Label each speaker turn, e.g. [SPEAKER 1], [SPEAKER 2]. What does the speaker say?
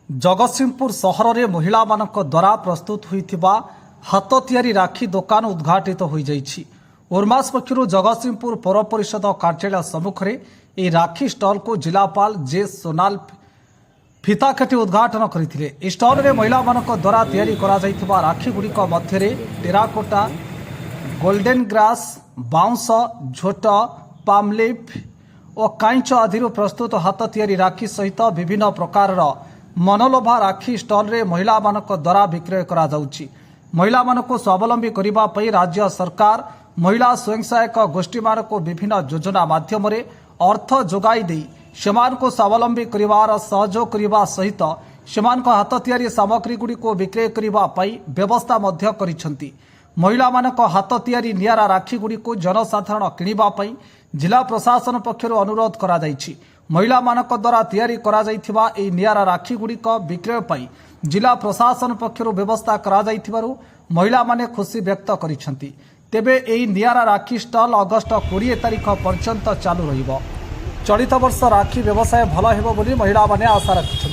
[SPEAKER 1] जगतसिंहपुर सहर में महिला मानक द्वारा प्रस्तुत होइथिबा हाथ तियारी राखी दुकान उद्घाटित हो जाइछि। उर्मास पक्षर जगतसिंहपुर पौर परिषद कार्यालय सम्मुखें यह राखी स्टल को जिलापाल जे सोनाल फिता काटी उद्घाटन करते। स्टल में महिला मानक द्वारा तैयारी करा जाइथिबा राखी गुड़िक मध्य टेराकोटा, गोल्डन ग्रास, बाउंस, झोट, पामलिफ और कांच आदि प्रस्तुत हाथ तियारी राखी सहित विभिन्न प्रकार मनोलोभा राखी स्टल रे महिला मानक द्वारा विक्रय करा जाउछि। महिला मानक स्वावलंबी करिबा पई राज्य सरकार महिला स्वयं सहायक गोष्ठी मानक विभिन्न योजना माध्यम अर्थ जोगाई देई सेमानको स्वावलंबी करिवार सहयोग करिबा सहित सेमानको हाथ तियारी सामग्री गुडी को विक्रय करिबा पई व्यवस्था मध्य करिसंती। महिला मानक हाथ तियारी नियारा राखी गुडी को जनसाधारण किनिबा पई जिला प्रशासन पक्षरु अनुरोध करा जाइछि। महिला मानक द्वारा तैयारी करा जाइथिबा एई नियारा राखी गुडीक विक्रय पई जिला प्रशासन पक्षरु व्यवस्था करा जाइथिबारु महिला माने खुशी व्यक्त करिसंती। तेबे एई नियारा राखी स्टल अगस्त 20 तारिख पर्यंत चालू रहिबो। चलित वर्ष राखी व्यवसाय भल हेबो बोली महिला माने आशा रखिछन्ति।